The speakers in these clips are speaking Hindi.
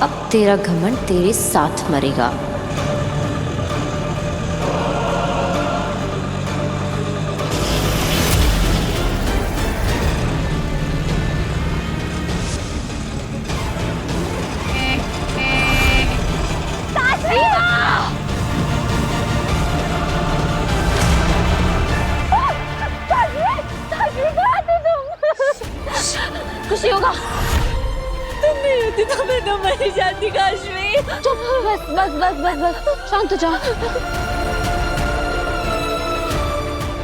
अब तेरा घमंड तेरे साथ मरेगा। खुशी होगा। तुम नहीं होती तो मैं तो मर जाती काशवी। चुप, बस बस बस बस बस, शांत हो जा।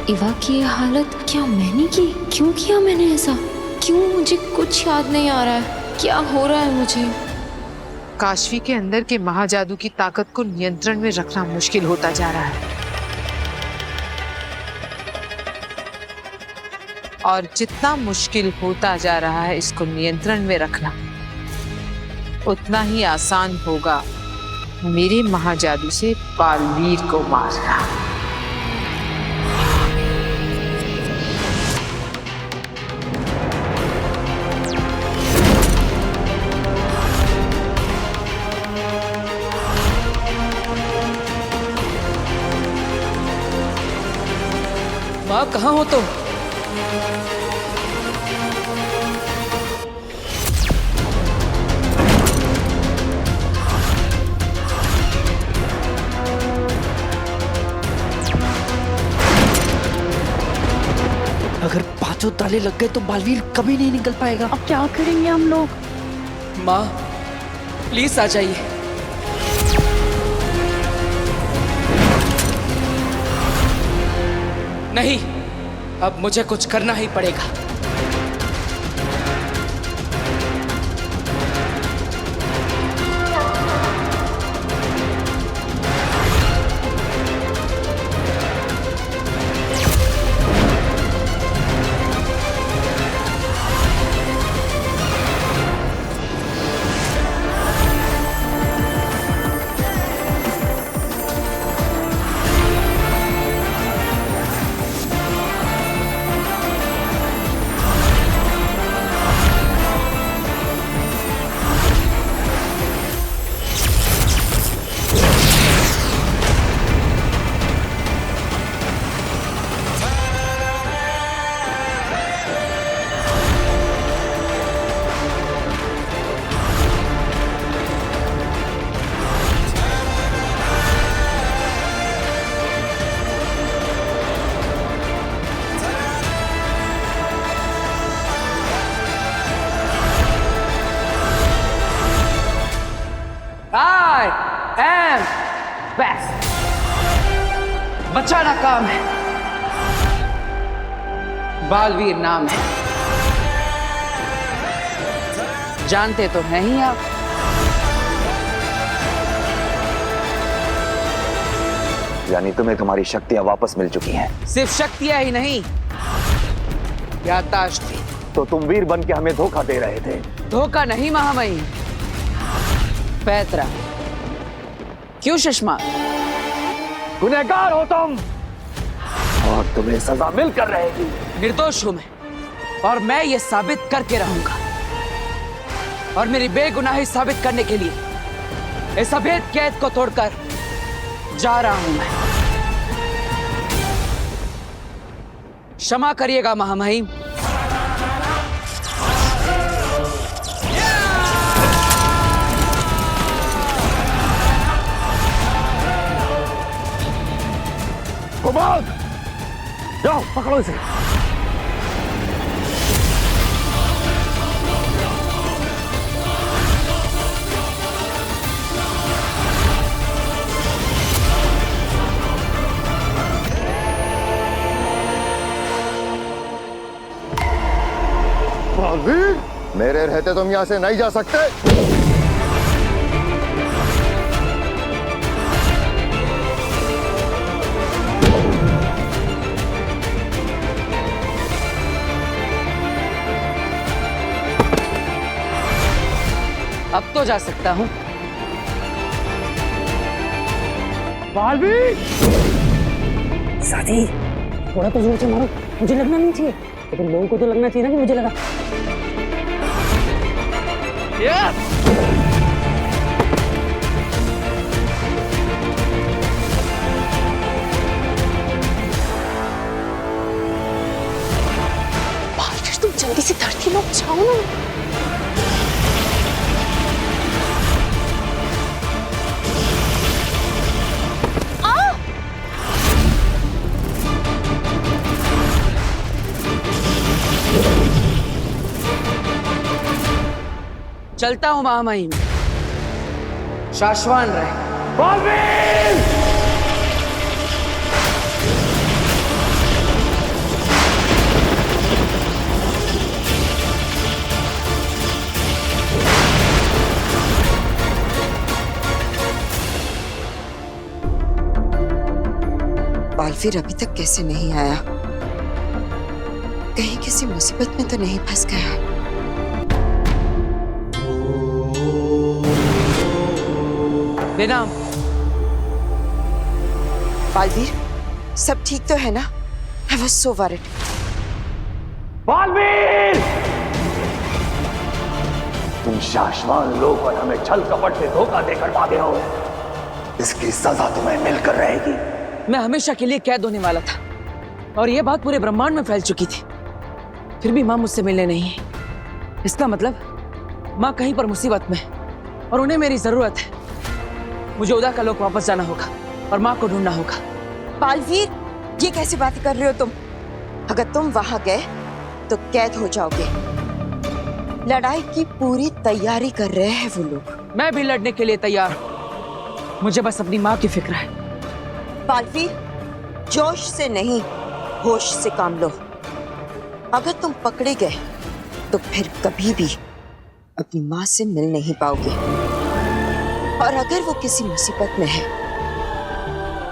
इवा की ये हालत क्या मैंने की? क्यों किया मैंने ऐसा? क्यों? मुझे कुछ याद नहीं आ रहा है। क्या हो रहा है मुझे? काशवी के अंदर के महाजादू की ताकत को नियंत्रण में रखना मुश्किल होता जा रहा है, और जितना मुश्किल होता जा रहा है इसको नियंत्रण में रखना, उतना ही आसान होगा मेरे महाजादू से बालवीर को मारना। माँ कहाँ हो तुम? अगर पांचों ताले लग गए तो बालवीर कभी नहीं निकल पाएगा। अब क्या करेंगे हम लोग? माँ प्लीज आ जाइए। नहीं, अब मुझे कुछ करना ही पड़ेगा। I am best। बचाना काम है, बालवीर नाम है। जानते तो हैं ही आप। यानी तुम्हें तुम्हारी शक्तियां वापस मिल चुकी हैं। सिर्फ शक्तियां ही नहीं, याददाश्त भी। तो तुम वीर बन के हमें धोखा दे रहे थे। धोखा नहीं महामहिम, पैतरा। क्यों सुषमा? गुनहगार हो तुम और तुम्हें सजा मिलकर रहेगी। निर्दोष हूं मैं, और मैं ये साबित करके रहूंगा। और मेरी बेगुनाही साबित करने के लिए इस अभेद कैद को तोड़कर जा रहा हूं मैं। क्षमा करिएगा महामहिम। कुमार, जाओ पकड़ो इसे। बालवीर, मेरे रहते तुम यहां से नहीं जा सकते। अब तो जा सकता हूं। बालवीर, साथी थोड़ा तो जोर से मारो, मुझे लगना नहीं चाहिए, लेकिन लोगों को तो लगना चाहिए ना कि मुझे लगा। तुम लोग जाओ ना। चलता हूँ महामहिम, शाश्वान रहे। बालवीर! बालवीर अभी तक कैसे नहीं आया? कहीं किसी मुसीबत में तो नहीं फंस गया? बेनाम, बालवीर, सब ठीक तो है ना? I was so worried. Baalveer! तुम शाश्वान लोग और हमें छल कपट से धोखा देकर भागे हो। इसकी सजा तुम्हें मिलकर रहेगी। मैं हमेशा के लिए कैद होने वाला था और यह बात पूरे ब्रह्मांड में फैल चुकी थी। फिर भी माँ मुझसे मिलने नहीं है। इसका मतलब माँ कहीं पर मुसीबत में और उन्हें मेरी जरूरत है। मुझे उदा का लोक वापस जाना होगा और माँ को ढूंढना होगा। बालवीर, ये कैसी बातें कर रहे हो तुम? अगर तुम वहां गए तो कैद हो जाओगे। लड़ाई की पूरी तैयारी कर रहे हैं वो लोग। मैं भी लड़ने के लिए तैयार हूँ। मुझे बस अपनी माँ की फिक्र है। बालवीर, जोश से नहीं, होश से काम लो। अगर तुम पकड़े गए तो फिर कभी भी अपनी माँ से मिल नहीं पाओगे। और अगर वो किसी मुसीबत में है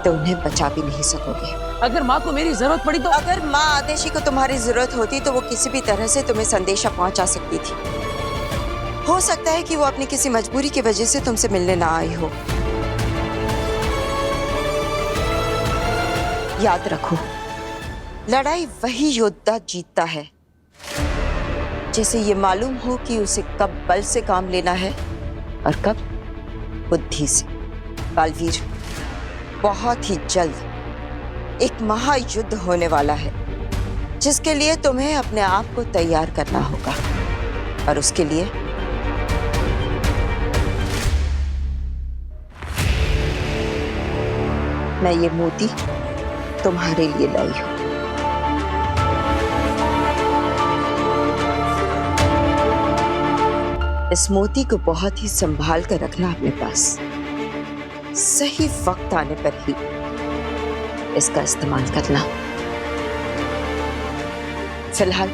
तो उन्हें बचा भी नहीं सकोगे। अगर माँ को मेरी जरूरत पड़ी तो? अगर माँ आदेशी को तुम्हारी जरूरत होती तो वो किसी भी तरह से तुम्हें संदेशा पहुंचा सकती थी। हो सकता है कि वो अपनी किसी मजबूरी की वजह से तुमसे मिलने ना आई हो। याद रखो, लड़ाई वही योद्धा जीतता है जिसे ये मालूम हो कि उसे कब बल से काम लेना है और कब बुद्धि से। बालवीर, बहुत ही जल्द एक महायुद्ध होने वाला है जिसके लिए तुम्हें अपने आप को तैयार करना होगा। और उसके लिए मैं ये मोती तुम्हारे लिए लाई हूं। इस मोती को बहुत ही संभाल कर रखना अपने पास। सही वक्त आने पर ही इसका इस्तेमाल करना। फिलहाल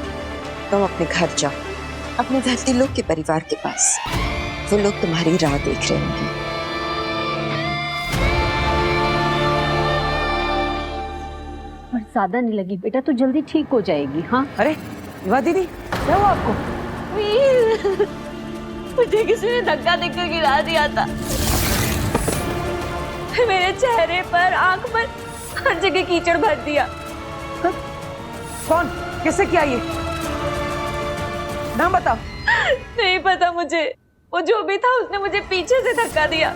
तुम अपने घर जाओ, अपने धरती लोक के परिवार के पास। वो लोग तुम्हारी राह देख रहे होंगे। और ज्यादा नहीं लगी बेटा, तो जल्दी ठीक हो जाएगी। हाँ, अरे विवाह दीदी, क्या हुआ आपको? वीर, मुझे किसी ने धक्का देकर गिरा दिया था। मेरे चेहरे पर, आंख पर, हर जगह कीचड़ भर दिया। कौन, किससे किया ये? नाम बताओ। नहीं पता मुझे। वो जो भी था उसने मुझे पीछे से धक्का दिया।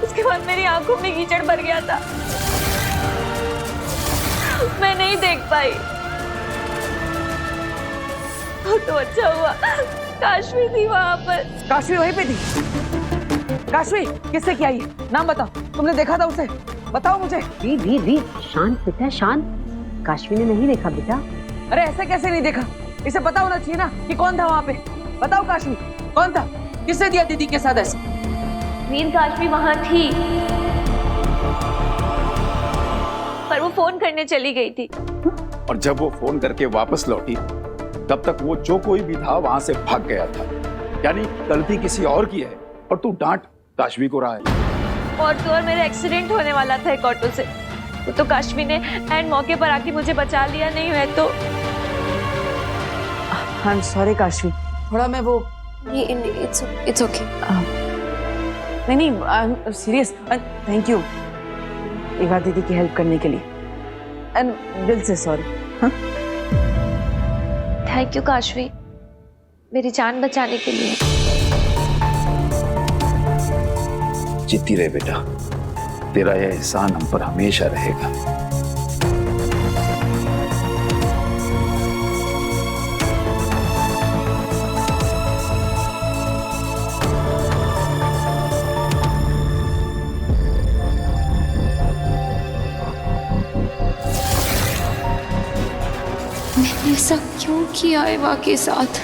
उसके बाद मेरी आंखों में कीचड़ भर गया था। मैं नहीं देख पाई। तो अच्छा हुआ काशवी थी वहां पर। काशवी वहीं पे थी? काशवी, किससे किया ये? नाम बताओ। तुमने देखा था उसे? बताओ मुझे। वीर, शांत बेटा, शांत। काशवी ने नहीं देखा बेटा। अरे ऐसे कैसे नहीं देखा? इसे पता होना चाहिए ना कि कौन था वहाँ पे। बताओ काशवी, कौन था? किसने दिया दीदी के साथ ऐसे? वीर, काशवी वहां थी पर वो फोन करने चली गई थी। और जब वो फोन करके वापस लौटी तब तक वो जो कोई भी था वहां से भाग गया था। यानी गलती किसी और की है और तू डांट काशवी को रहा है। और तो और मेरा एक्सीडेंट होने वाला था एक ऑटो से। तो काशवी ने एंड मौके पर आके मुझे बचा लिया। नहीं है तो आई एम सॉरी काशवी, थोड़ा मैं वो इट्स ओके। नहीं, I am serious. Thank you विवाह दीदी की हेल्प करने के लिए। एंड दिल से सॉरी। थैंक यू काशवी, मेरी जान बचाने के लिए। जीती रहे बेटा, तेरा यह एहसान हम पर हमेशा रहेगा। ऐसा क्यों किया एवा के साथ?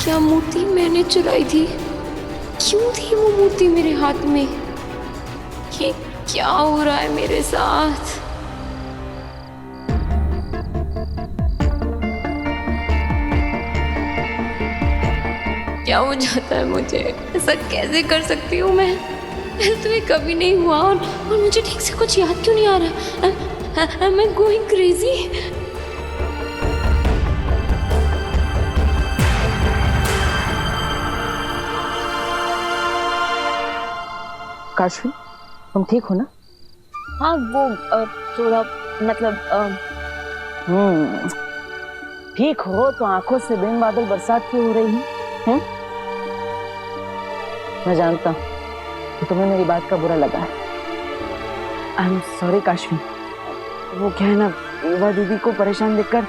क्या मूर्ति मैंने चुराई थी? क्यों थी वो मूर्ति मेरे हाथ में? ये क्या हो रहा है मेरे साथ? क्या हो जाता है मुझे? ऐसा कैसे कर सकती हूँ मैं? तो ये कभी नहीं हुआ और मुझे ठीक से कुछ याद क्यों नहीं आ रहा? Am I going crazy? Kashvi, तुम ठीक हो ना? हाँ वो थोड़ा मतलब ठीक हो तो आंखों से बिन बादल बरसात क्यों हो रही है? मैं जानता हूँ कि तुम्हें मेरी बात का बुरा लगा है। I am sorry Kashvi. वो क्या है ना, एवा दीदी को परेशान देखकर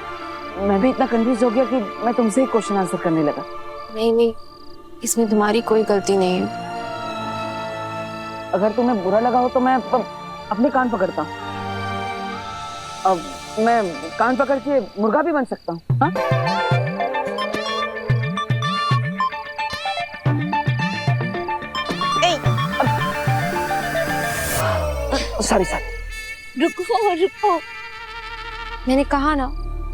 मैं भी इतना कंफ्यूज हो गया कि मैं तुमसे ही क्वेश्चन आंसर करने लगा। नहीं, इसमें तुम्हारी कोई गलती नहीं है। अगर तुम्हें बुरा लगा हो तो मैं अपने कान पकड़ता हूँ। अब मैं कान पकड़ के मुर्गा भी बन सकता हूँ। हाँ? सॉरी। रुको। मैंने कहा ना,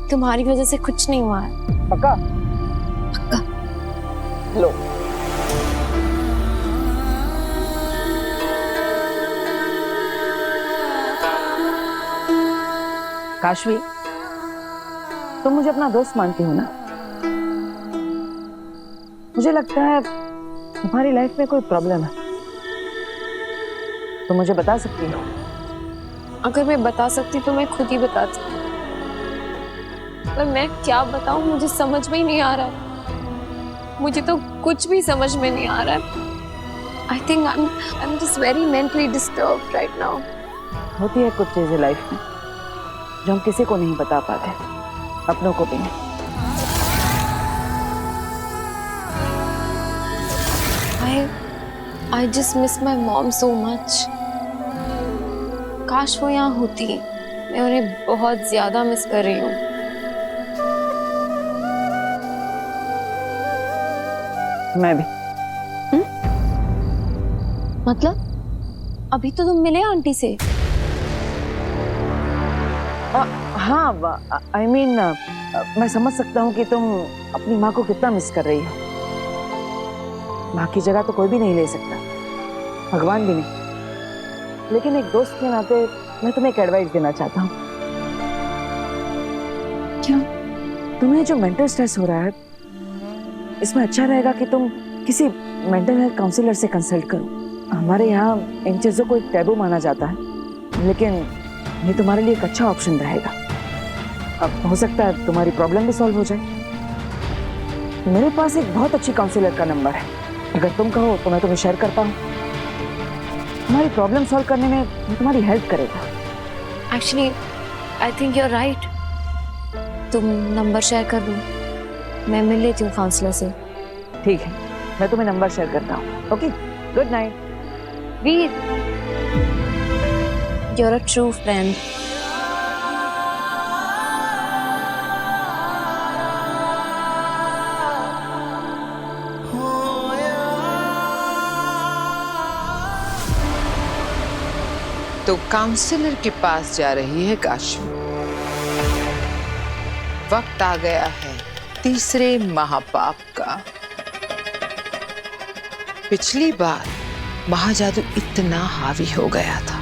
तुम्हारी वजह से कुछ नहीं हुआ है। पक्का? लो। काशवी, तुम मुझे अपना दोस्त मानती हो ना? मुझे लगता है तुम्हारी लाइफ में कोई प्रॉब्लम है। तो मुझे बता सकती हो? अगर मैं बता सकती तो मैं खुद ही बताती, पर मैं क्या बताऊं, मुझे समझ में ही नहीं आ रहा है। मुझे तो कुछ भी समझ में नहीं आ रहा है। I think I am just very mentally disturbed right now. होती है कुछ चीजें लाइफ में जो हम किसी को नहीं बता पाते, अपनों को भी नहीं। I just miss my mom so much. काश वो यहाँ होती। मैं उन्हें बहुत ज्यादा मिस कर रही हूँ। मैं भी। मतलब अभी तो तुम मिले आंटी से? हाँ, आई मीन मैं समझ सकता हूँ कि तुम अपनी माँ को कितना मिस कर रही हो। माँ की जगह तो कोई भी नहीं ले सकता, भगवान भी नहीं। लेकिन एक दोस्त के नाते मैं तुम्हें एक एडवाइस देना चाहता हूँ। क्या? तुम्हें जो मेंटल स्ट्रेस हो रहा है, इसमें अच्छा रहेगा कि तुम किसी मेंटल हेल्थ काउंसलर से कंसल्ट करो। हमारे यहाँ इन चीजों को एक टैबू माना जाता है, लेकिन ये तुम्हारे लिए एक अच्छा ऑप्शन रहेगा। अब हो सकता है तुम्हारी प्रॉब्लम भी सॉल्व हो जाए। मेरे पास एक बहुत अच्छी काउंसलर का नंबर है, अगर तुम कहो तो मैं तुम्हें शेयर करता हूँ। तुम्हारी प्रॉब्लम सॉल्व करने में वो तुम्हारी हेल्प करेगा। Actually I think you are right. तुम नंबर शेयर कर दो, मैं मिल लेती हूँ काउंसलर से। ठीक है, मैं तुम्हें नंबर शेयर करता हूँ। Okay, good night. Veer, you're a true friend. तो काउंसलर के पास जा रही है काशवी। वक्त आ गया है तीसरे महापाप का। पिछली बार महाजादू इतना हावी हो गया था,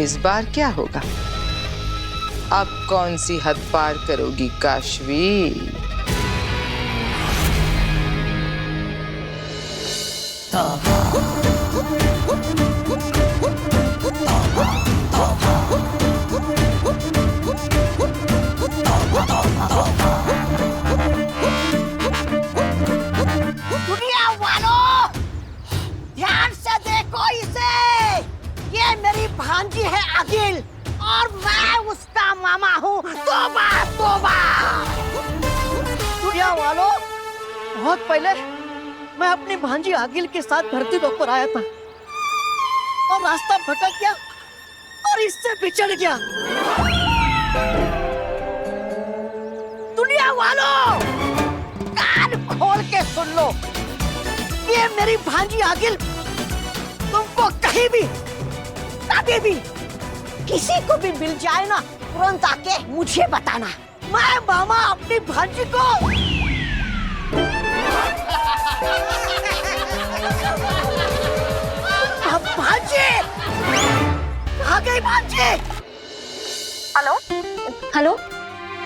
इस बार क्या होगा? अब कौन सी हद पार करोगी काशवी? दुनिया वालों, ध्यान से देखो इसे। ये मेरी भांजी है अगिल और मैं उसका मामा हूँ। तोबा तोबा। दुनिया वालों, बहुत पहले मैं अपनी भांजी अगिल के साथ धरती पर आया था और रास्ता भटक गया और इससे बिछड़ गया। वालों, कान खोल के सुन लो। ये मेरी भांजी आगिल तुमको कहीं भी, कभी भी, किसी को भी मिल जाए ना, तुरंत आके मुझे बताना। मैं मामा अपनी भांजी को भांजी आ गई भांजी। हेलो हेलो,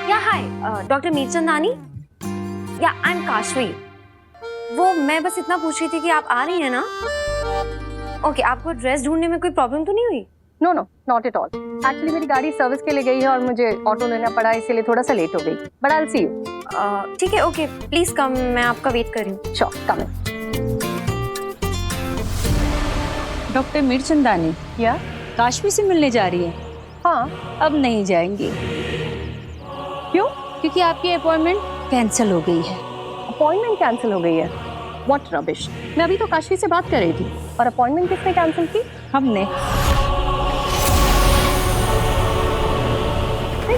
या हाय डॉक्टर मीरचंदानी, या आई एम काशवी। वो मैं बस इतना पूछ रही थी कि आप आ रही हैं ना? ओके, आपको ड्रेस ढूंढने में कोई प्रॉब्लम तो नहीं हुई? No no, not at all. Actually मेरी गाड़ी सर्विस के लिए गई है और मुझे ऑटो लेना पड़ा, इसीलिए थोड़ा सा लेट हो गई। But I will see you. ठीक है, ओके, प्लीज कम, मैं आपका वेट कर रही हूँ। श्योर, कम इन। डॉक्टर मीरचंदानी, या काशवी से मिलने जा रही है? हाँ, अब नहीं जाएंगी। क्यों? क्योंकि आपकी अपॉइंटमेंट कैंसिल हो गई है। अपॉइंटमेंट कैंसिल हो गई है? What rubbish. मैं अभी तो काशवी से बात कर रही थी। और अपॉइंटमेंट किसने कैंसिल की? हमने।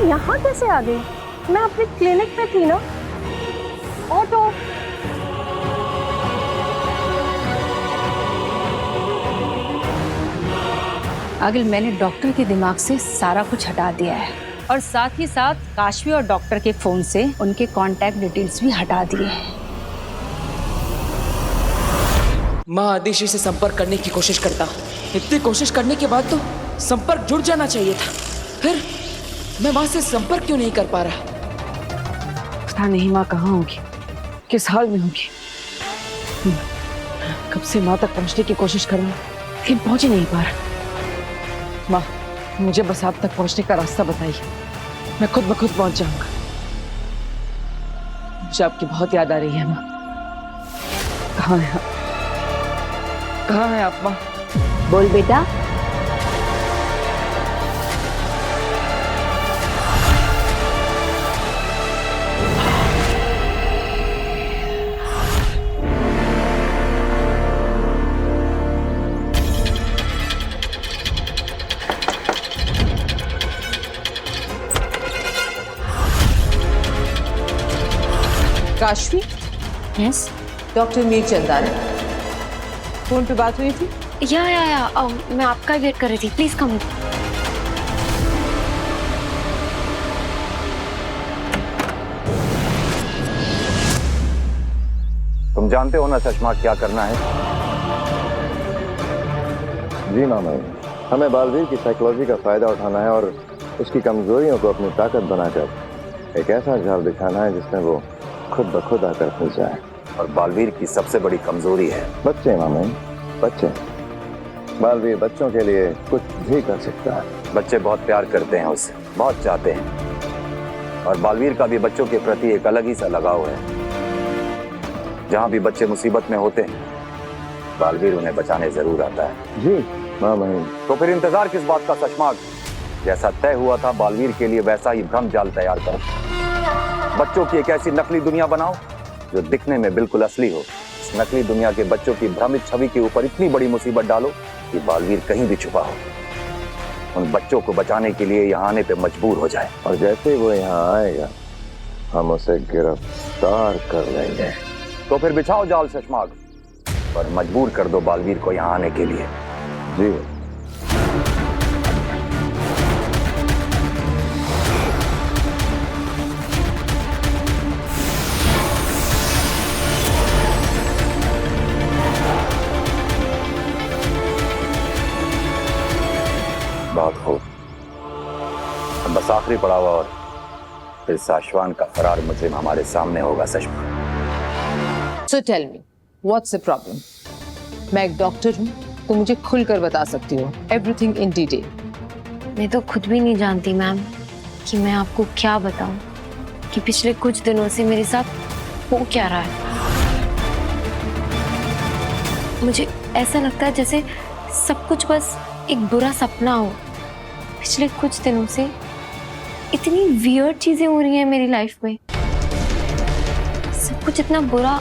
यहाँ कैसे आ गई? मैं अपने क्लिनिक में थी ना। ऑटो। आगिल, मैंने डॉक्टर के दिमाग से सारा कुछ हटा दिया है और साथ ही साथ काशवी और डॉक्टर के फोन से उनके कांटेक्ट डिटेल्स भी हटा दिए हैं। माँ आदिशी से संपर्क करने की कोशिश करता हूँ। इतनी कोशिश करने के बाद तो संपर्क जुड़ जाना चाहिए था। फिर मैं माँ से संपर्क क्यों नहीं कर पा रहा? पता नहीं माँ कहाँ होगी, किस हाल में होगी। कब से माँ तक पहुँचने की कोशिश कर रहा हूँ, लेकिन पहुँच ही नहीं पा रहा। माँ, मुझे बस आप तक पहुँचने का रास्ता बताइए, मैं खुद ब खुद पहुँच जाऊंगा। मुझे आपकी बहुत याद आ रही है माँ। कहाँ है आप? कहाँ है आप माँ? बोल बेटा। Kashvi? Yes. Doctor Mirchandani, phone पे बात हुई थी? या मैं आपका वेट कर रही थी। Please come. तुम जानते हो ना चश्मा क्या करना है? जी मामा, हमें बालवीर की साइकोलॉजी का फायदा उठाना है और उसकी कमजोरियों को अपनी ताकत बनाकर एक ऐसा जाल बिछाना है जिसमें वो खुद ब खुद आकर फंस जाए। और बालवीर की सबसे बड़ी कमजोरी है बच्चे मामा, बच्चे। बालवीर बच्चों के लिए कुछ भी कर सकता है। बच्चे बहुत प्यार करते हैं उससे, बहुत चाहते हैं। और बालवीर का भी बच्चों के प्रति एक अलग ही सा लगाव है। जहाँ भी बच्चे मुसीबत में होते हैं, बालवीर उन्हें बचाने जरूर आता है। जी मामा। तो फिर इंतजार किस बात का सशमाग? जैसा तय हुआ था बालवीर के लिए वैसा ही भ्रम जाल तैयार करो। बच्चों की एक ऐसी नकली दुनिया बनाओ जो दिखने में बिल्कुल असली हो। इस नकली दुनिया के बच्चों की भ्रमित छवि के ऊपर इतनी बड़ी मुसीबत डालो कि बालवीर कहीं भी छुपा हो। उन बच्चों को बचाने के लिए यहाँ आने पे मजबूर हो जाए। और जैसे वो यहाँ आएगा, हम उसे गिरफ्तार कर लेंगे। तो फिर बिछाओ जाल सशमाग, पर मजबूर कर दो बालवीर को यहाँ आने के लिए। जी। बहुत खूब। अब बस आखिरी पड़ाव और फिर साशवान का फरार मुजरिम हमारे सामने होगा। सशमा, So tell me, what's the problem? मैं एक डॉक्टर हूँ, तो मुझे खुलकर बता सकती हो everything in detail. मैं तो खुद भी नहीं जानती मैम कि मैं आपको क्या बताऊं कि पिछले कुछ दिनों से मेरे साथ हो क्या रहा है। मुझे ऐसा लगता है जैसे सब कुछ बस एक बुरा सपना हो। पिछले कुछ दिनों से इतनी वियर्ड चीजें हो रही हैं मेरी लाइफ में। सब कुछ इतना बुरा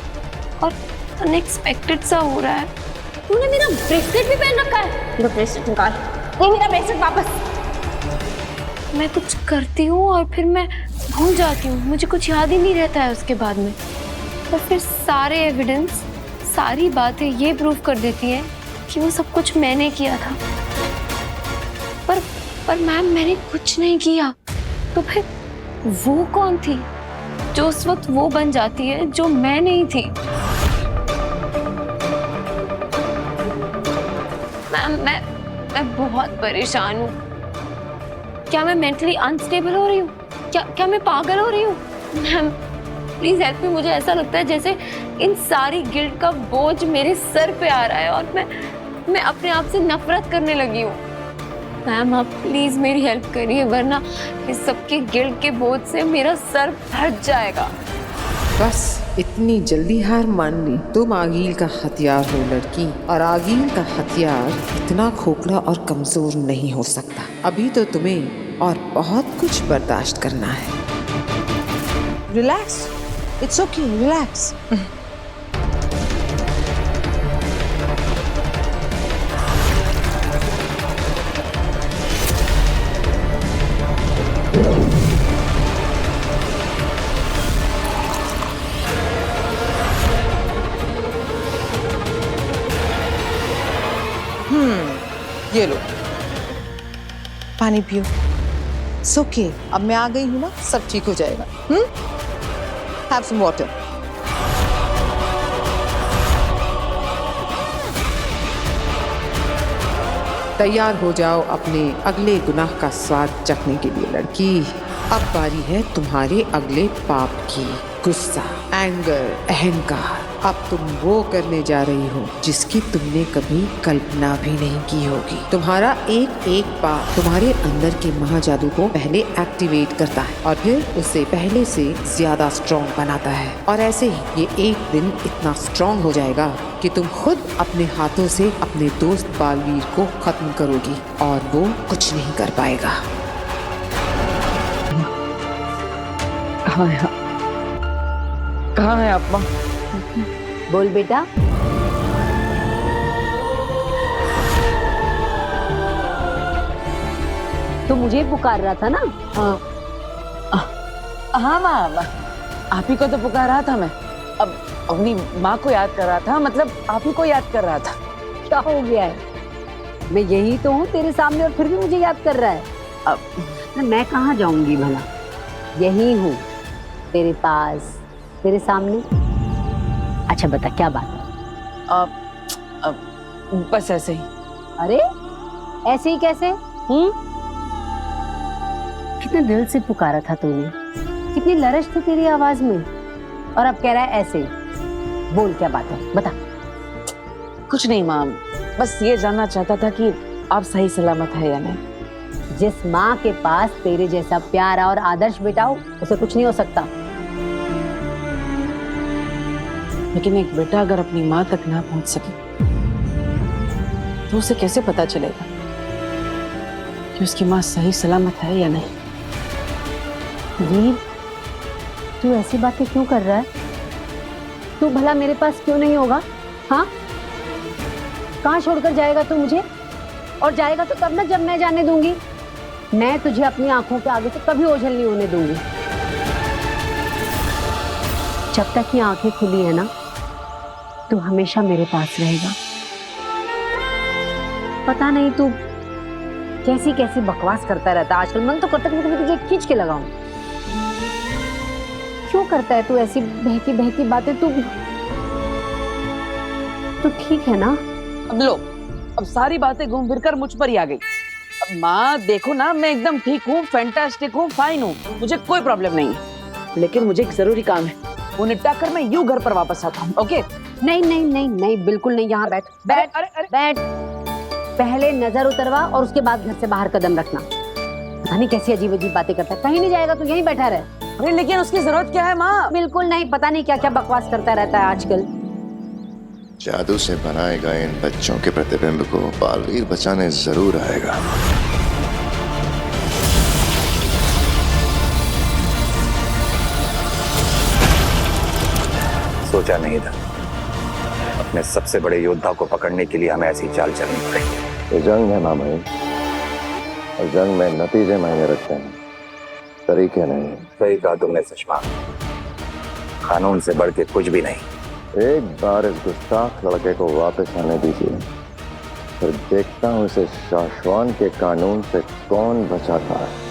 और अनएक्सपेक्टेड सा हो रहा है। तूने मेरा ब्रेसलेट भी पहन रखा है। मेरा ब्रेसलेट निकाल। ये मेरा ब्रेसलेट वापस। मैं कुछ करती हूँ और फिर मैं भूल जाती हूँ, मुझे कुछ याद ही नहीं रहता है उसके बाद में। और फिर सारे एविडेंस, सारी बातें ये प्रूव कर देती हैं कि वो सब कुछ मैंने किया था। पर मैम, मैंने कुछ नहीं किया। तो फिर वो कौन थी जो उस वक्त वो बन जाती है जो मैं नहीं थी? मैम, मैं बहुत परेशान हूँ। क्या मैं मेंटली अनस्टेबल हो रही हूँ? क्या मैं पागल हो रही हूँ? Ma'am please help me. मुझे ऐसा लगता है जैसे इन सारी गिल्ट का बोझ मेरे सर पे आ रहा है और मैं अपने आप से नफरत करने लगी हूँ। मैम आप प्लीज मेरी हेल्प करिए, वरना इस सबके गिल्ट के बोझ से मेरा सर फट जाएगा। बस इतनी जल्दी हार मान ली? तुम आगील का हथियार हो लड़की, और आगील का हथियार इतना खोखला और कमजोर नहीं हो सकता। अभी तो तुम्हें और बहुत कुछ बर्दाश्त करना है। Relax, it's okay, relax. ये लो पानी पियो। ओके, अब मैं आ गई हूँ ना, सब ठीक हो जाएगा। Have some water. तैयार हो जाओ अपने अगले गुनाह का स्वाद चखने के लिए लड़की। अब बारी है तुम्हारे अगले पाप की। गुस्सा, एंगर, अहंकार। अब तुम वो करने जा रही हो जिसकी तुमने कभी कल्पना भी नहीं की होगी। तुम्हारा एक एक पाप तुम्हारे अंदर के महाजादू को पहले एक्टिवेट करता है और फिर उसे पहले से ज्यादा स्ट्रॉन्ग बनाता है। और ऐसे ही ये एक दिन इतना स्ट्रॉन्ग हो जाएगा कि तुम खुद अपने हाथों से अपने दोस्त बालवीर को खत्म करोगी और वो कुछ नहीं कर पाएगा। कहाँ है आप माँ? बोल बेटा। तो मुझे पुकार रहा था ना? हाँ माँ, आप ही को तो पुकार रहा था मैं। अब अपनी माँ को याद कर रहा था, मतलब आप ही को याद कर रहा था। क्या हो गया है? मैं यही तो हूँ तेरे सामने और फिर भी मुझे याद कर रहा है। अब मैं कहाँ जाऊंगी भला? यही हूँ तेरे पास, तेरे सामने। अच्छा बता क्या बात है? बस ऐसे ही। अरे ऐसे ही कैसे? कितने दिल से पुकारा था तूने, कितनी लरज थी तेरी आवाज में, और अब कह रहा है ऐसे। बोल क्या बात है, बता। कुछ नहीं माँ, बस ये जानना चाहता था कि आप सही सलामत है या नहीं। जिस माँ के पास तेरे जैसा प्यारा और आदर्श बेटा हो, उसे कुछ नहीं हो सकता। लेकिन एक बेटा अगर अपनी माँ तक ना पहुंच सके तो उसे कैसे पता चलेगा कि उसकी माँ सही सलामत है या नहीं? वीर, तू ऐसी बातें क्यों कर रहा है? तू भला मेरे पास क्यों नहीं होगा? हाँ, कहाँ छोड़कर जाएगा तू मुझे? और जाएगा तो तब ना जब मैं जाने दूंगी। मैं तुझे अपनी आंखों के आगे से कभी ओझल नहीं होने दूंगी। जब तक ये आंखें खुली है ना, तू हमेशा मेरे पास रहेगा। पता नहीं तू कैसी कैसी बकवास करता रहता है आजकल। मन तो करता है कि मैं तुझे खींच के लगाऊं। क्यों करता है तू ऐसी बहकी बहकी बातें? तू ठीक है ना? अब लो, अब सारी बातें घूम फिर कर मुझ पर ही आ गई। अब माँ देखो ना, मैं एकदम ठीक हूँ, फैंटास्टिक हूँ, फाइन हूँ, मुझे कोई प्रॉब्लम नहीं है। लेकिन मुझे एक जरूरी काम है, वो निपटा कर मैं यूं घर पर वापस आता हूँ। ओके? नहीं नहीं नहीं नहीं, बिल्कुल नहीं। यहाँ बैठ बैठ। अरे बैठ। पहले नजर उतरवा और उसके बाद घर से बाहर कदम रखना। पता नहीं कैसी अजीब अजीब बातें करता है। कहीं नहीं जाएगा तू, यहीं बैठा रहे। अरे लेकिन उसकी जरूरत क्या है माँ? बिल्कुल नहीं, पता नहीं क्या क्या बकवास करता रहता है आजकल। जादू से बनाए गए इन बच्चों के प्रतिबिंब को बालवीर बचाने जरूर आएगा। सोचा नहीं था अपने सबसे बड़े योद्धा को पकड़ने के लिए हमें ऐसी चाल चलनी पड़ेगी। ये जंग है मामा, और जंग में नतीजे मायने रखते हैं, तरीके नहीं। सही कहा तुमने सुषमा, कानून से बढ़ के कुछ भी नहीं। एक बार इस गुस्ताख लड़के को वापस आने दीजिए, फिर देखता हूँ इसे शाश्वान के कानून से कौन बचाता है।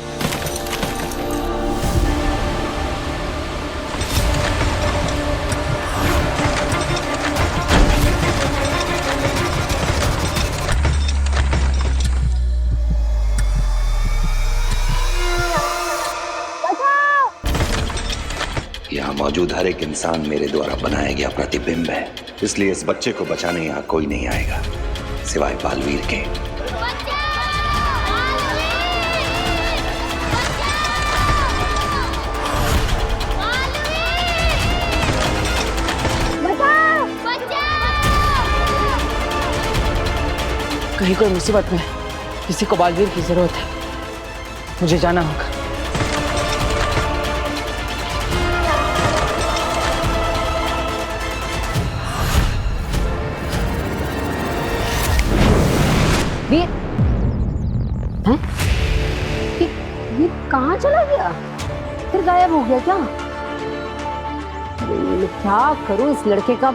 यहाँ मौजूद हर एक इंसान मेरे द्वारा बनाया गया प्रतिबिंब है, इसलिए इस बच्चे को बचाने यहाँ कोई नहीं आएगा सिवाय बालवीर के। कहीं कोई मुसीबत में किसी को बालवीर की जरूरत है, मुझे जाना होगा। वीर, हैं? ये कहाँ चला गया? फिर गायब हो गया क्या? मैं क्या करूं इस लड़के का?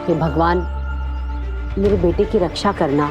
ये भगवान, मेरे बेटे की रक्षा करना।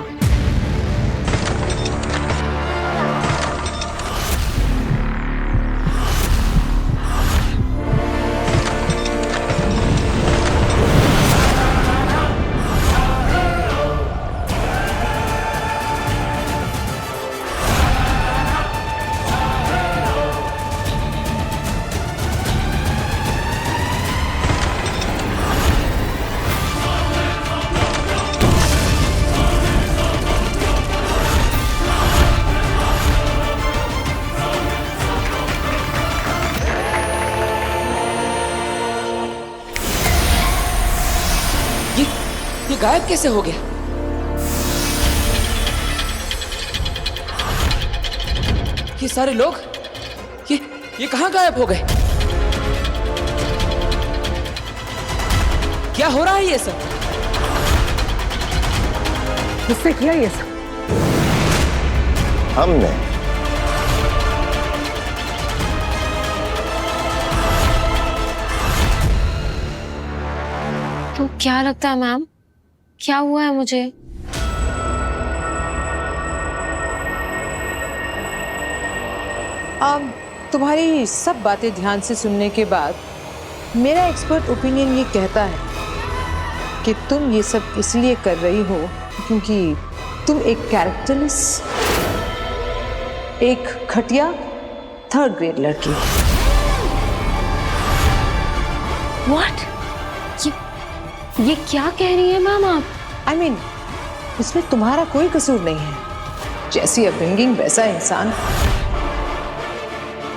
ये गायब कैसे हो गया? ये सारे लोग ये कहां गायब हो गए? क्या हो रहा है ये सब? किसने किया ये सब? हमने। तो क्या लगता है मैम, क्या हुआ है मुझे? तुम्हारी सब बातें ध्यान से सुनने के बाद मेरा एक्सपर्ट ओपिनियन ये कहता है कि तुम ये सब इसलिए कर रही हो क्योंकि तुम एक कैरेक्टरलेस, एक घटिया थर्ड ग्रेड लड़की। What? ये क्या कह रही है मैम आप? I mean, इसमें तुम्हारा कोई कसूर नहीं है। जैसी अपब्रिंगिंग वैसा इंसान,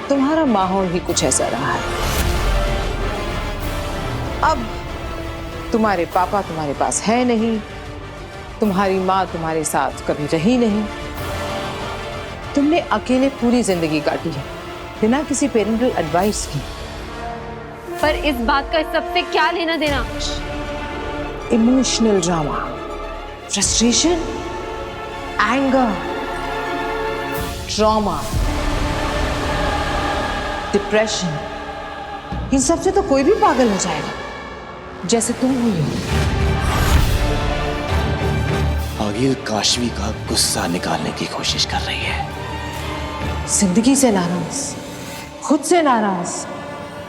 तुम्हारा माहौल ही कुछ ऐसा रहा है। अब तुम्हारे पापा तुम्हारे पास है नहीं, तुम्हारी माँ तुम्हारे साथ कभी रही नहीं, तुमने अकेले पूरी जिंदगी काटी है बिना किसी पेरेंटल एडवाइस की। पर इस बात का सबसे क्या लेना देना? Emotional drama, frustration, anger, trauma, depression, इन सब से तो कोई भी पागल हो जाएगा जैसे तुम हुई हो। आगिल काशवी का गुस्सा निकालने की कोशिश कर रही है। जिंदगी से नाराज, खुद से नाराज,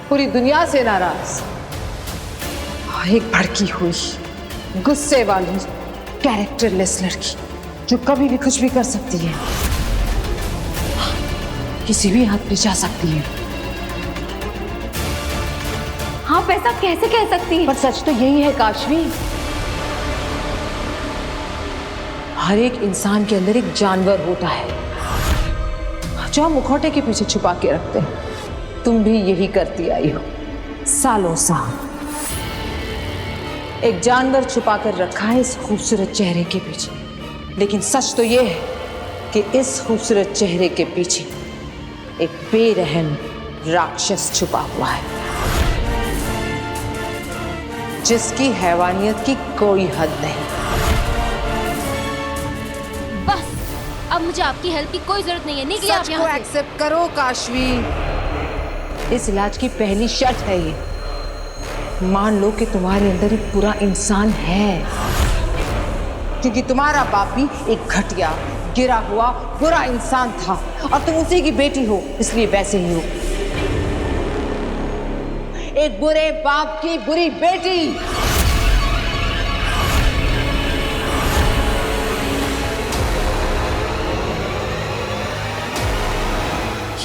पूरी दुनिया से नाराज, एक भड़की हुई गुस्से वाली कैरेक्टरलेस लड़की जो कभी भी कुछ भी कर सकती है, किसी भी हद पे जा सकती है। आप ऐसा कैसे कह सकती हैं? पर सच तो यही है काशवी, हर एक इंसान के अंदर एक जानवर होता है जो हम मुखौटे के पीछे छुपा के रखते हैं। तुम भी यही करती आई हो सालों साल। एक जानवर छुपा कर रखा है इस खूबसूरत चेहरे के पीछे, लेकिन सच तो यह है कि इस खूबसूरत चेहरे के पीछे एक बेरहम राक्षस छुपा हुआ है जिसकी हैवानियत की कोई हद नहीं। बस अब मुझे आपकी हेल्प की कोई जरूरत नहीं है। निकलिए आप सच को यहाँ से। एक्सेप्ट करो काशवी। इस इलाज की पहली शर्त है ये। मान लो कि तुम्हारे अंदर एक बुरा इंसान है, क्योंकि तुम्हारा बाप भी एक घटिया, गिरा हुआ बुरा इंसान था और तुम उसी की बेटी हो, इसलिए वैसे ही हो। एक बुरे बाप की बुरी बेटी।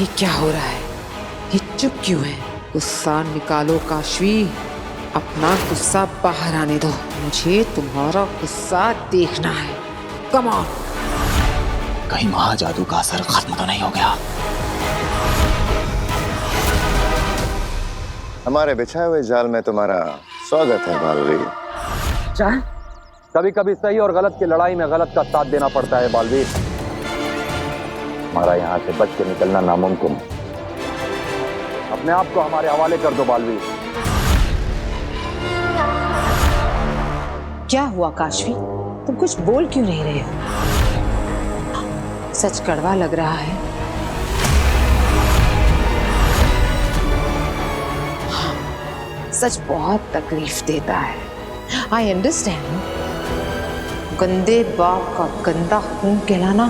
ये क्या हो रहा है? ये चुप क्यों है? गुस्सा निकालो काशवी, अपना गुस्सा बाहर आने दो। मुझे तुम्हारा गुस्सा देखना है। Come on. कहीं महाजादू का असर खत्म तो नहीं हो गया? हमारे बिछाए हुए जाल में तुम्हारा स्वागत है बालवीर। जाल? कभी कभी सही और गलत की लड़ाई में गलत का साथ देना पड़ता है बालवीर। हमारा यहाँ से बच के निकलना नामुमकिन है। अपने आप को हमारे हवाले कर दो बालवीर। क्या हुआ काशवी? तुम कुछ बोल क्यों नहीं रहे हो? सच कड़वा लग रहा है। हाँ, सच बहुत तकलीफ देता है। I understand. गंदे बाप का गंदा खून कहलाना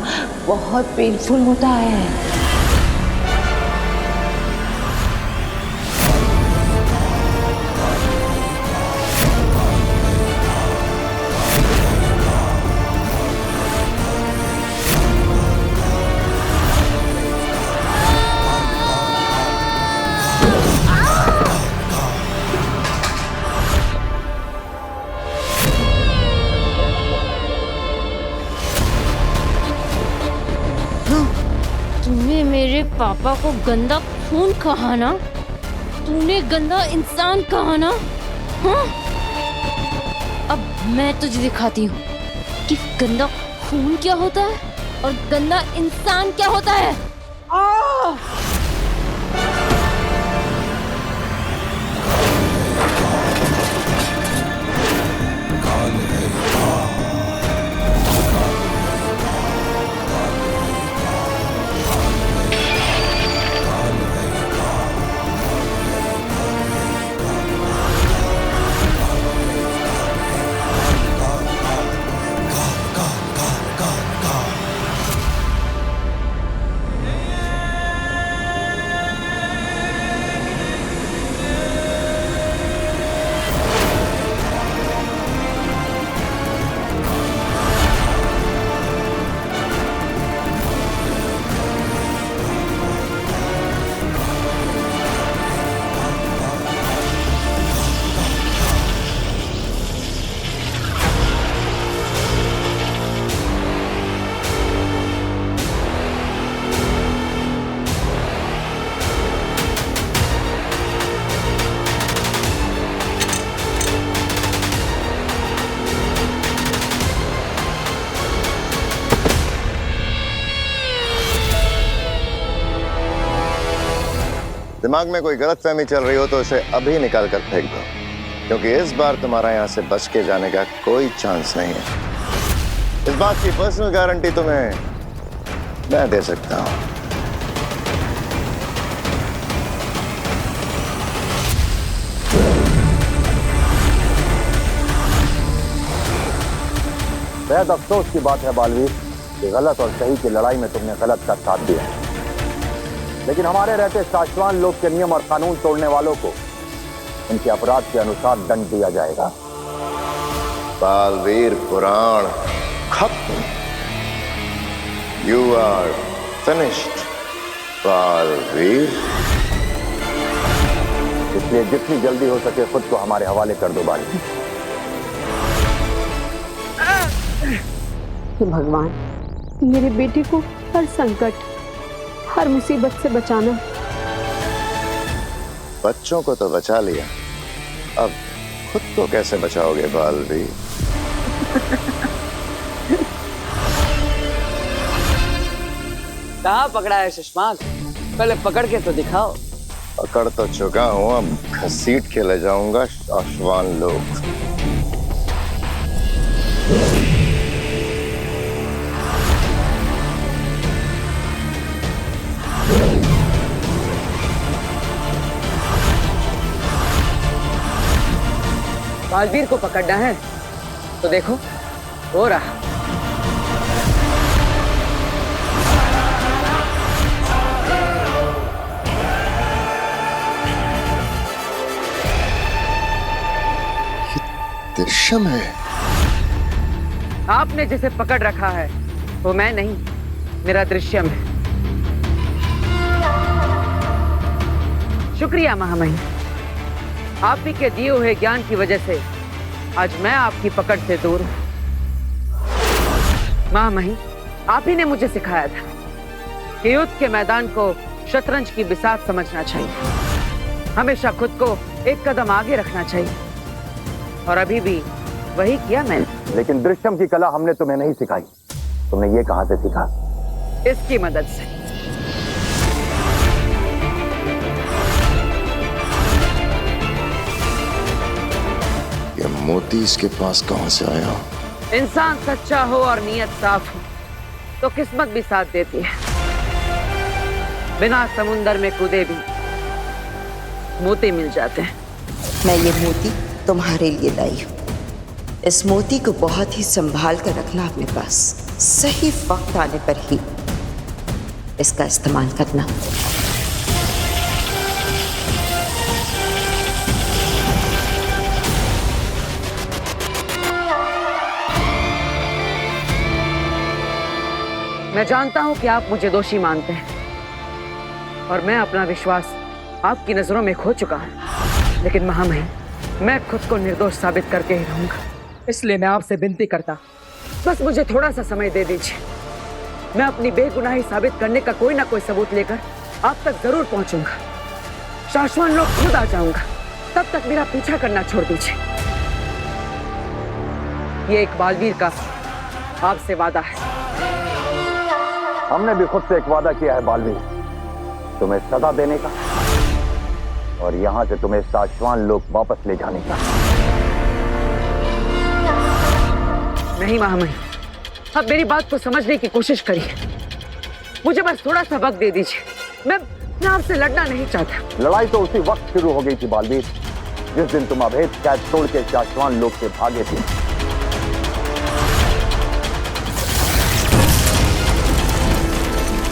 बहुत पेनफुल होता है। तूने मेरे पापा को गंदा खून कहा ना? तूने गंदा इंसान कहा ना? हाँ? अब मैं तुझे दिखाती हूँ कि गंदा खून क्या होता है और गंदा इंसान क्या होता है। दिमाग में कोई गलतफहमी चल रही हो तो उसे अभी निकाल कर फेंक दो, क्योंकि इस बार तुम्हारा यहाँ से बच के जाने का कोई चांस नहीं है। इस बात की पर्सनल गारंटी तुम्हें मैं दे सकता हूँ। बेहद अफसोस की बात है बालवीर कि गलत और सही की लड़ाई में तुमने गलत का साथ दिया, लेकिन हमारे रहते साशवान लोग के नियम और कानून तोड़ने वालों को उनके अपराध के अनुसार दंड दिया जाएगा। बालवीर पुराण खत्म। You are finished Baalveer. इसलिए जितनी जल्दी हो सके खुद को हमारे हवाले कर दो बालवीर। भगवान, मेरे बेटे को हर संकट, हर मुसीबत से बचाना। बच्चों को तो बचा लिया, अब खुद को कैसे बचाओगे बालवीर? कहाँ पकड़ा है शशमाक? पहले पकड़ के तो दिखाओ। पकड़ तो चुका हूँ, अब घसीट के ले जाऊंगा शाशवान लोग। बालवीर को पकड़ना है तो देखो हो रहा। दृश्यम है। आपने जिसे पकड़ रखा है वो मैं नहीं, मेरा दृश्यम है। शुक्रिया महामहिम, आप ही के दिए हुए ज्ञान की वजह से आज मैं आपकी पकड़ से दूर हूं। महामहिम, आप ही ने मुझे सिखाया था कि युद्ध के मैदान को शतरंज की बिसात समझना चाहिए, हमेशा खुद को एक कदम आगे रखना चाहिए, और अभी भी वही किया मैंने। लेकिन दृश्यम की कला हमने तुम्हें नहीं सिखाई, तुमने ये कहां से सीखा? इसकी मदद से। ये मोती इसके पास कहां से आया? इंसान सच्चा हो और नीयत साफ हो तो किस्मत भी साथ देती है। बिना समुंदर में कूदे भी मोती मिल जाते हैं। मैं ये मोती तुम्हारे लिए लाई हूँ। इस मोती को बहुत ही संभाल कर रखना अपने पास, सही वक्त आने पर ही इसका इस्तेमाल करना। मैं जानता हूं कि आप मुझे दोषी मानते हैं और मैं अपना विश्वास आपकी नजरों में खो चुका हूं, लेकिन महामहिम, मैं खुद को निर्दोष साबित करके ही रहूंगा। इसलिए मैं आपसे विनती करता, बस मुझे थोड़ा सा समय दे दीजिए। मैं अपनी बेगुनाही साबित करने का कोई ना कोई सबूत लेकर आप तक जरूर पहुंचूंगा। शाश्वत लोग खुद आ जाऊंगा, तब तक मेरा पीछा करना छोड़ दीजिए। ये एक बालवीर का आपसे वादा है। हमने भी खुद से एक वादा किया है बालवीर, तुम्हें सजा देने का और यहाँ से तुम्हें शाश्वत लोक वापस ले जाने का। नहीं महामहिम, अब मेरी बात को समझने की कोशिश करिए। मुझे बस थोड़ा सा वक्त दे दीजिए। मैं आपसे लड़ना नहीं चाहता। लड़ाई तो उसी वक्त शुरू हो गई थी बालवीर, जिस दिन तुम अभेद कैद तोड़ के शाश्वत लोक से भागे थे।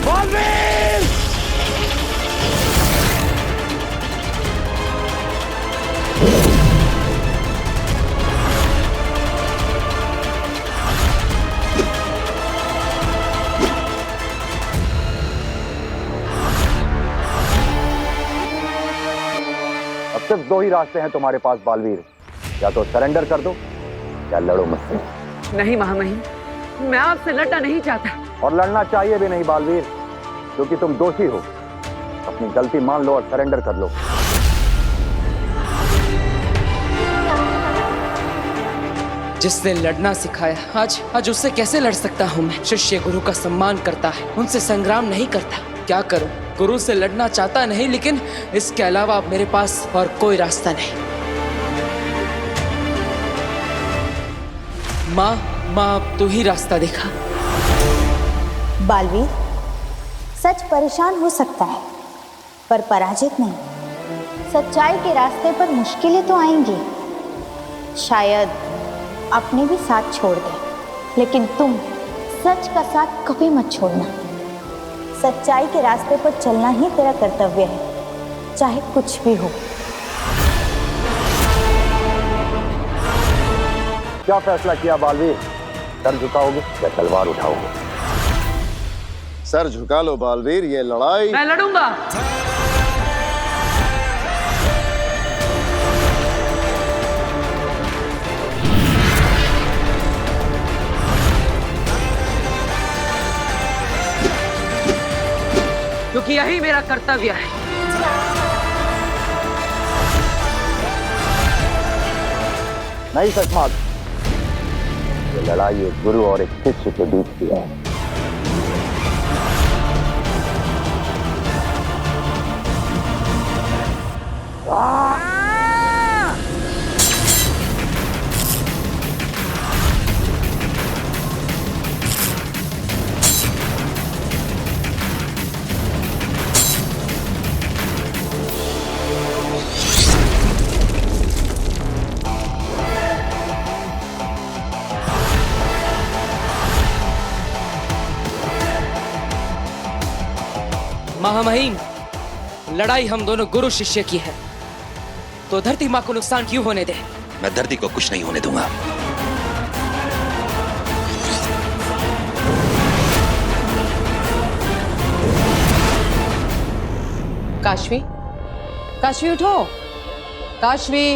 बालवीर! सिर्फ दो ही रास्ते हैं तुम्हारे पास बालवीर, या तो सरेंडर कर दो या लड़ो मुझसे। नहीं महामहिम, मैं आपसे लड़ना नहीं चाहता। और लड़ना चाहिए भी नहीं बालवीर, क्योंकि तुम दोषी हो। अपनी गलती मान लो और सरेंडर कर लो। जिसने लड़ना सिखाया, आज उससे कैसे लड़ सकता हूँ मैं? शिष्य गुरु का सम्मान करता है, उनसे संग्राम नहीं करता। क्या करूं? गुरु से लड़ना चाहता नहीं, लेकिन इसके अलावा अब मेरे पास और कोई रास्ता नहीं। माँ अब तू ही रास्ता दिखा। बालवीर, सच परेशान हो सकता है पर पराजित नहीं। सच्चाई के रास्ते पर मुश्किलें तो आएंगी, शायद अपने भी साथ छोड़ दे, लेकिन तुम सच का साथ कभी मत छोड़ना। सच्चाई के रास्ते पर चलना ही तेरा कर्तव्य है, चाहे कुछ भी हो। क्या फैसला किया बालवीर? सर झुकाओगे या तलवार उठाओगे? सर झुका लो बालवीर, ये लड़ाई मैं लड़ूंगा। क्योंकि यही मेरा कर्तव्य है। नहीं सचमात, ये लड़ाई एक गुरु और एक शिष्य के बीच की है। महामहिम, लड़ाई हम दोनों गुरु शिष्य की है, तो धरती माँ को नुकसान क्यों होने दे? मैं धरती को कुछ नहीं होने दूंगा। काशवी, काशवी उठो, काशवी।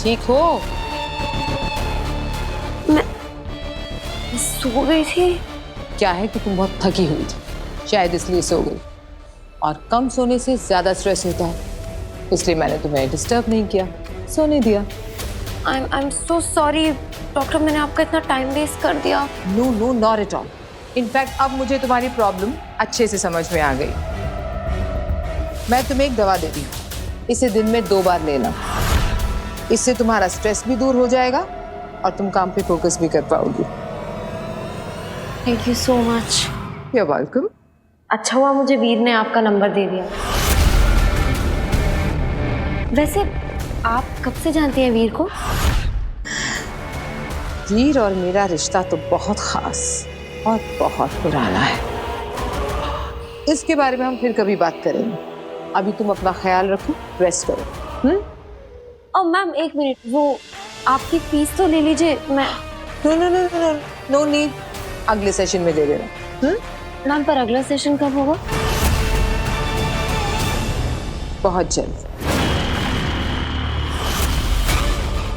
ठीक हो? मैं सो गई थी। क्या है कि तुम बहुत थकी हुई थी, शायद इसलिए सो गई। और कम सोने से ज्यादा स्ट्रेस होता है, इसलिए मैंने तुम्हें डिस्टर्ब नहीं किया, सोने दिया। I'm so sorry डॉक्टर, मैंने आपका इतना टाइम वेस्ट कर दिया। No no, not at all. In fact अब मुझे तुम्हारी प्रॉब्लम अच्छे से समझ में आ गई। मैं तुम्हें एक दवा देती हूँ, इसे दिन में 2 बार लेना। इससे तुम्हारा स्ट्रेस भी दूर हो जाएगा और तुम काम पे फोकस भी कर पाओगी। Thank you so much. You are welcome. अच्छा हुआ मुझे वीर ने आपका नंबर दे दिया। वैसे आप कब से जानते हैं वीर को? वीर और मेरा रिश्ता तो बहुत खास और बहुत पुराना है। इसके बारे में हम फिर कभी बात करेंगे। अभी तुम अपना ख्याल रखो, रेस्ट करो। और मैम एक मिनट, वो आपकी फीस तो ले लीजिए। मैं no no no no no need, अगले सेशन में दे देना। मैम पर अगला सेशन कब होगा? बहुत जल्द।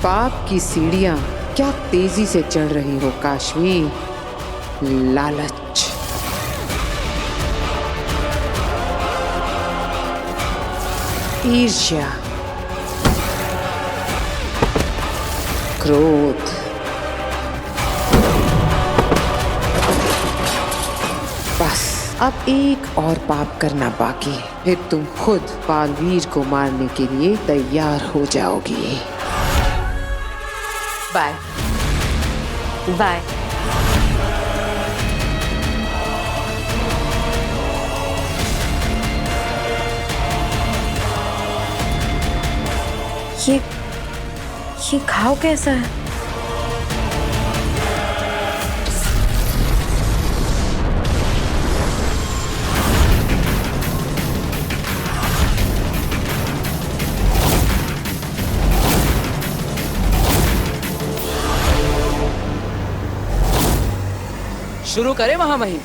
पाप की सीढ़ियां क्या तेजी से चढ़ रही हो काशवी। लालच, ईर्ष्या, क्रोध, बस अब एक और पाप करना बाकी है, फिर तुम खुद बालवीर को मारने के लिए तैयार हो जाओगी। Bye bye. ये घाव कैसा है? शुरू करें महामहिम?